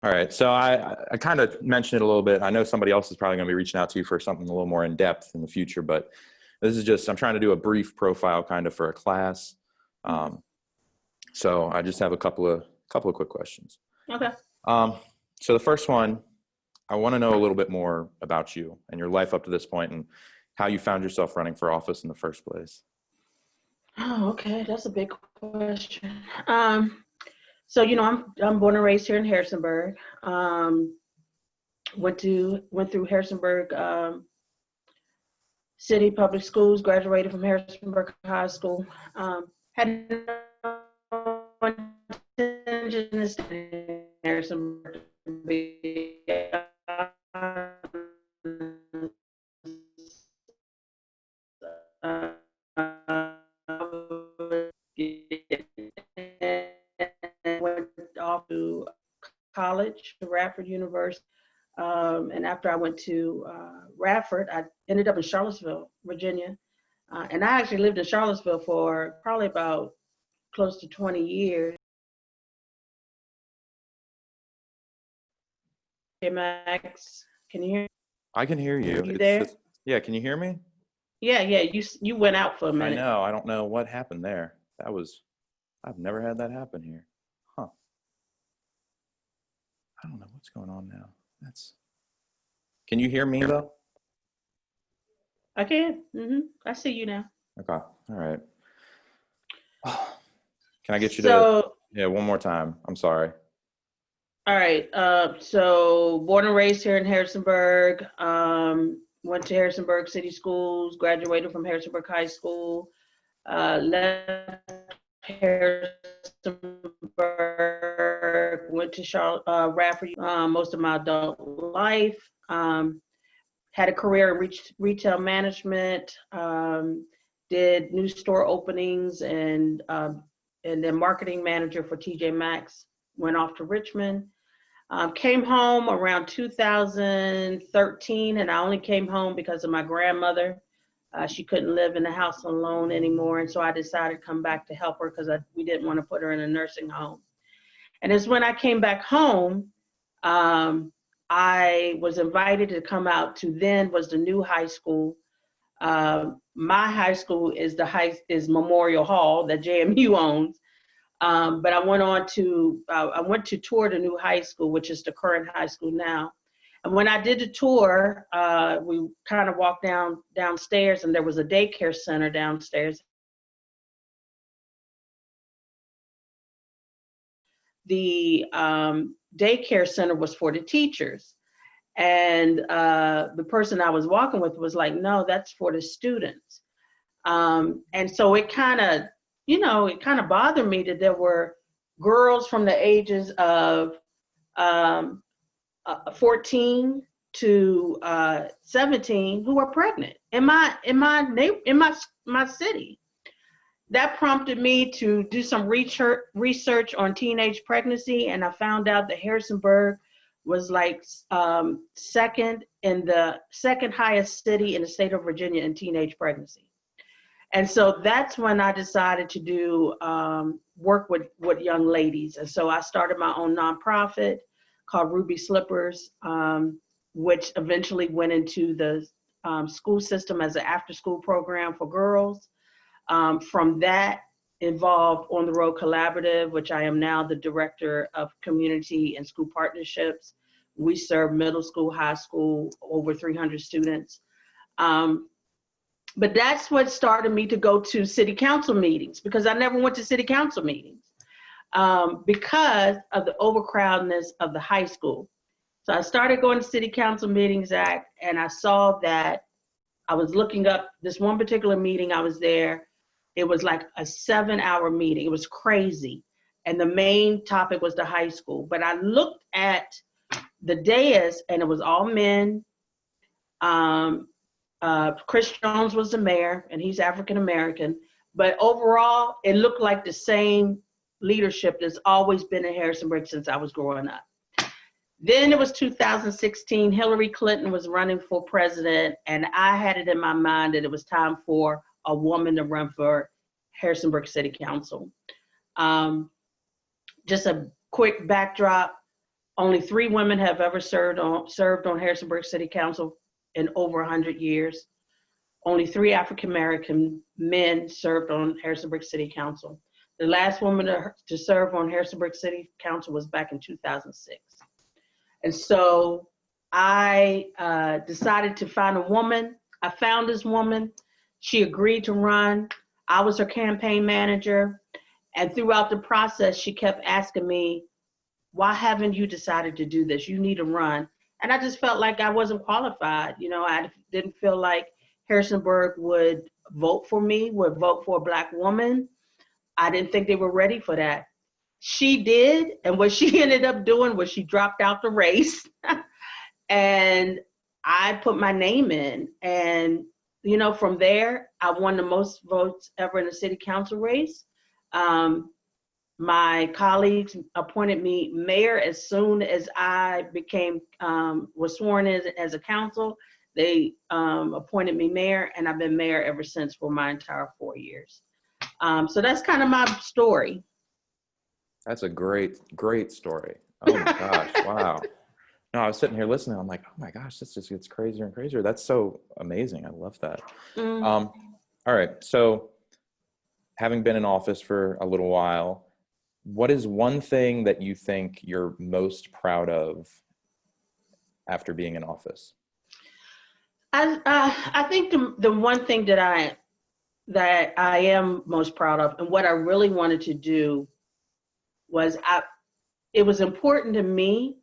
All right. So I kind of mentioned it a little bit. I know somebody else is probably going to be reaching out to you for something a little more in depth in the future, but this is just, I'm trying to do a brief profile kind of for a class. So I just have a couple of quick questions. Okay. So the first one, I want to know a little bit more about you and your life up to this point and how you found yourself running for office in the first place. Oh, okay. That's a big question. So, I'm born and raised here in Harrisonburg. Went through Harrisonburg City Public Schools, graduated from Harrisonburg High School. Had no intention to stay in Harrisonburg. Went off to college, to Radford University. And after I went to Radford, I ended up in Charlottesville, Virginia. And I actually lived in Charlottesville for probably about close to 20 years. Hey, Max, can you hear me? I can hear you. You there? Yeah. Can you hear me? Yeah. You went out for a I minute. know. I don't know what happened there. I've never had that happen here. Huh. I don't know what's going on now. Can you hear me though? I can. I see you now. Okay. All right. Can I get you to, one more time? I'm sorry. All right. So born and raised here in Harrisonburg. Went to Harrisonburg City Schools, graduated from Harrisonburg High School, left Harrisonburg, went to Radford most of my adult life. Had a career in retail management, did new store openings, and then marketing manager for TJ Maxx. Went off to Richmond. Came home around 2013, and I only came home because of my grandmother. She couldn't live in the house alone anymore, and so I decided to come back to help her because we didn't want to put her in a nursing home. And it's when I came back home, I was invited to come out to then was the new high school. My high school is Memorial Hall that JMU owns. But I went to tour the new high school, which is the current high school now. And when I did the tour, we kind of walked downstairs, and there was a daycare center downstairs. The daycare center was for the teachers. And the person I was walking with was like, no, that's for the students. And so it kind of bothered me that there were girls from the ages of 14 to 17 who were pregnant in my city. That prompted me to do some research on teenage pregnancy, and I found out that Harrisonburg was like second highest city in the state of Virginia in teenage pregnancy. And so that's when I decided to do work with young ladies. And so I started my own nonprofit called Ruby Slippers, which eventually went into the school system as an after-school program for girls. From that, involved On the Road Collaborative, which I am now the director of community and school partnerships. We serve middle school, high school, over 300 students. But that's what started me to go to city council meetings, because I never went to city council meetings because of the overcrowdedness of the high school. So I started going to city council meetings, and I saw that I was looking up this one particular meeting. I was there. It was like a 7-hour meeting. It was crazy. And the main topic was the high school. But I looked at the dais, and it was all men. Chris Jones was the mayor, and he's African American. But overall, it looked like the same leadership that's always been in Harrisonburg since I was growing up. Then it was 2016. Hillary Clinton was running for president, and I had it in my mind that it was time for a woman to run for Harrisonburg City Council. Just a quick backdrop Only 3 women have ever served on Harrisonburg City Council in over 100 years. Only 3 African-American men served on Harrisonburg City Council. The last woman to serve on Harrisonburg City Council was back in 2006. And so I decided to find a woman. I found this woman. She agreed to run. I was her campaign manager. And throughout the process, she kept asking me, why haven't you decided to do this? You need to run. And I just felt like I wasn't qualified. You know, I didn't feel like Harrisonburg would vote for me, would vote for a Black woman. I didn't think they were ready for that. She did. And what she ended up doing was she dropped out the race. And I put my name in. And, you know, from there, I won the most votes ever in a city council race. My colleagues appointed me mayor as soon as I was sworn in as a council. They appointed me mayor, and I've been mayor ever since for my entire 4 years. So that's kind of my story. That's a great story. Oh my gosh, wow. No, I was sitting here listening. I'm like, oh my gosh, this just gets crazier and crazier. That's so amazing. I love that. All right, so having been in office for a little while, what is one thing that you think you're most proud of after being in office? I think the one thing that I am most proud of, and what I really wanted to do, was it was important to me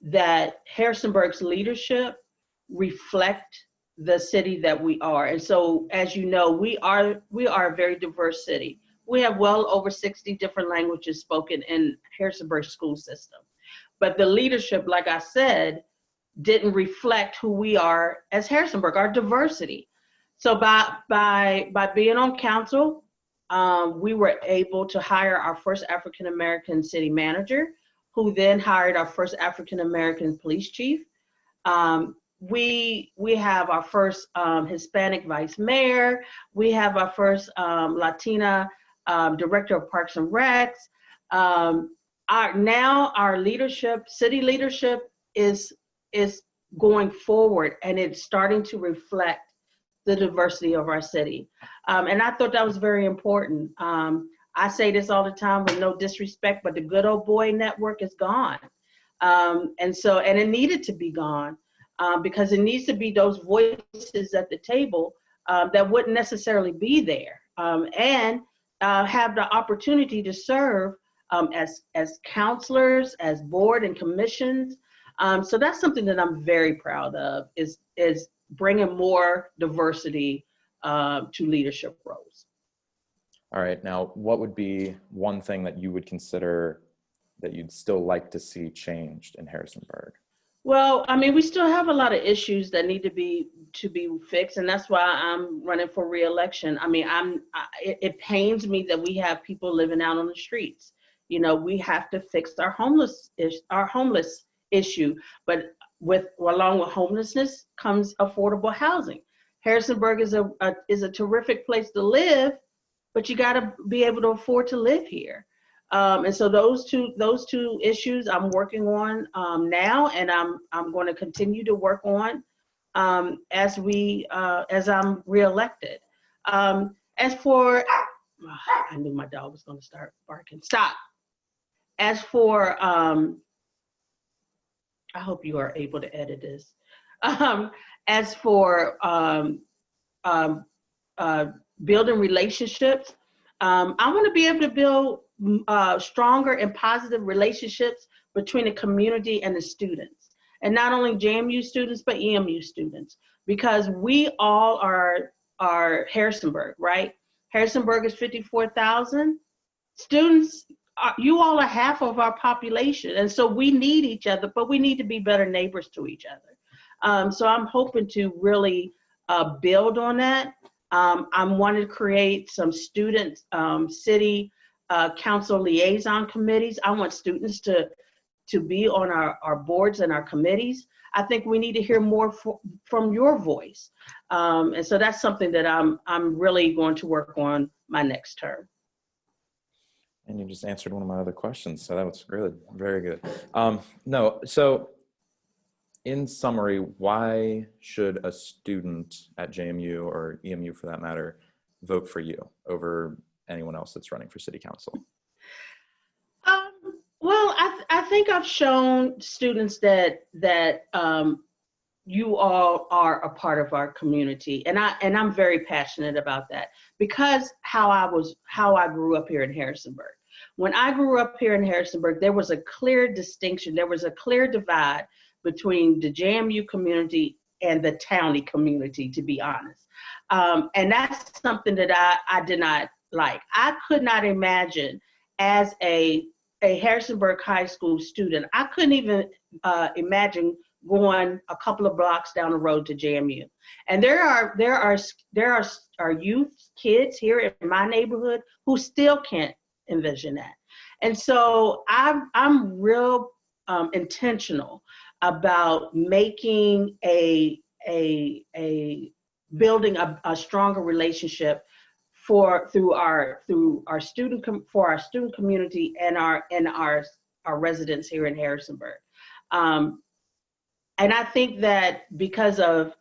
that Harrisonburg's leadership reflect the city that we are. And so, as you know, we are a very diverse city. We have well over 60 different languages spoken in Harrisonburg school system. But the leadership, like I said, didn't reflect who we are as Harrisonburg, our diversity. So by being on council, we were able to hire our first African-American city manager, who then hired our first African-American police chief. We have our first Hispanic vice mayor. We have our first Latina director of Parks and Recs. Our leadership, city leadership, is going forward, and it's starting to reflect the diversity of our city. And I thought that was very important. I say this all the time with no disrespect, but the good old boy network is gone. And it needed to be gone because it needs to be those voices at the table that wouldn't necessarily be there and have the opportunity to serve as counselors, as board and commissions. So that's something that I'm very proud of, is bringing more diversity to leadership roles. All right, now what would be one thing that you would consider that you'd still like to see changed in Harrisonburg? Well, I mean, we still have a lot of issues that need to be fixed, and that's why I'm running for re-election. I mean, it pains me that we have people living out on the streets. You know, we have to fix our homeless issue, but along with homelessness comes affordable housing. Harrisonburg is a terrific place to live, but you got to be able to afford to live here. And so those two issues I'm working on now, and I'm going to continue to work on as I'm reelected. As for, I knew my dog was going to start barking. Stop. As for, I hope you are able to edit this. As for building relationships, I want to be able to build stronger and positive relationships between the community and the students, and not only JMU students, but EMU students, because we all are Harrisonburg, right? Harrisonburg is 54,000 students. You all are half of our population, and so we need each other, but we need to be better neighbors to each other. So I'm hoping to really build on that. I'm wanting to create some student city council liaison committees. I want students to be on our boards and our committees. I think we need to hear more from your voice. And so that's something that I'm really going to work on my next term. And you just answered one of my other questions, so that was good, very good. No, so in summary, why should a student at JMU or EMU for that matter vote for you over anyone else that's running for city council? Well, I think I've shown students that you all are a part of our community, and I'm very passionate about that because how I grew up here in Harrisonburg. When I grew up here in Harrisonburg, there was a clear distinction, there was a clear divide between the JMU community and the Townie community, to be honest. And that's something that I did not like. I could not imagine as a Harrisonburg High School student, I couldn't even imagine going a couple of blocks down the road to JMU. And there are youth kids here in my neighborhood who still can't envision that. And so I'm real intentional about making a building a stronger relationship through our student community and our residents here in Harrisonburg. And I think that because of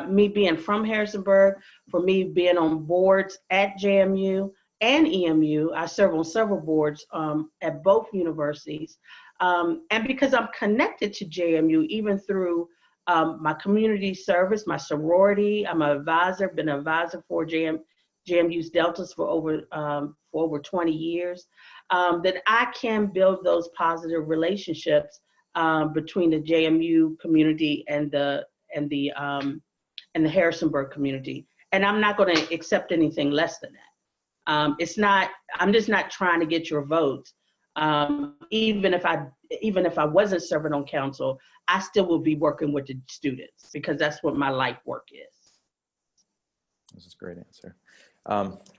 me being from Harrisonburg, for me being on boards at JMU and EMU, I serve on several boards at both universities, and because I'm connected to JMU even through my community service, my sorority. I'm an advisor, been an advisor for JMU's Deltas for over 20 years. That I can build those positive relationships between the JMU community and the Harrisonburg community. And I'm not going to accept anything less than that. I'm just not trying to get your votes. Even if I wasn't serving on council, I still will be working with the students because that's what my life work is. This is a great answer.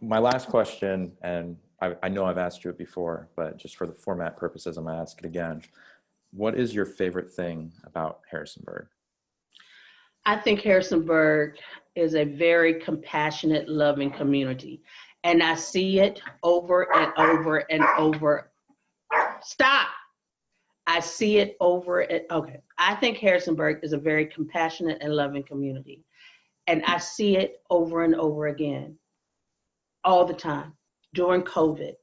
My last question, and I know I've asked you it before, but just for the format purposes, I'm gonna ask it again. What is your favorite thing about Harrisonburg? I think Harrisonburg is a very compassionate, loving community. And I see it over and over and over. Stop. I see it over and okay. I think Harrisonburg is a very compassionate and loving community. And I see it over and over again, all the time, during COVID,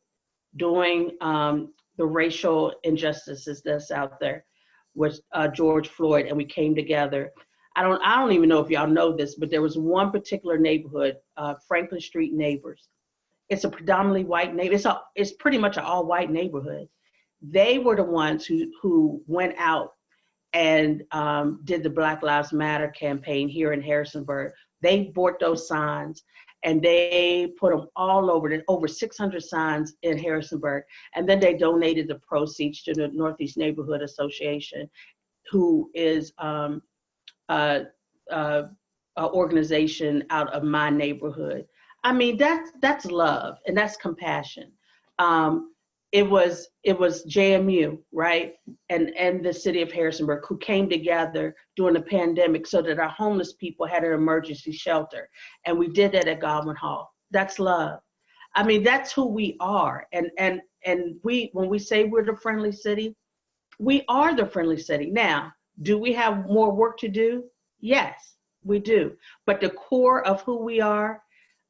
during the racial injustices that's out there with George Floyd, and we came together. I don't even know if y'all know this, but there was one particular neighborhood, Franklin Street Neighbors. It's a predominantly white neighborhood. It's pretty much an all white neighborhood. They were the ones who went out and did the Black Lives Matter campaign here in Harrisonburg. They bought those signs and they put them all over 600 signs in Harrisonburg. And then they donated the proceeds to the Northeast Neighborhood Association, who is an organization out of my neighborhood. I mean, that's love and that's compassion. It was JMU, right? And the city of Harrisonburg who came together during the pandemic so that our homeless people had an emergency shelter. And we did that at Godwin Hall. That's love. I mean, that's who we are. And when we say we're the friendly city, we are the friendly city. Now, do we have more work to do? Yes, we do. But the core of who we are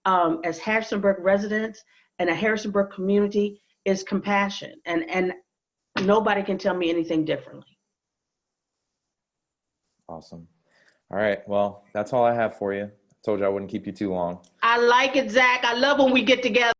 as Harrisonburg residents and a Harrisonburg community is compassion, and nobody can tell me anything differently. Awesome. All right, well, that's all I have for you. I told you I wouldn't keep you too long. I like it, Zach. I love when we get together.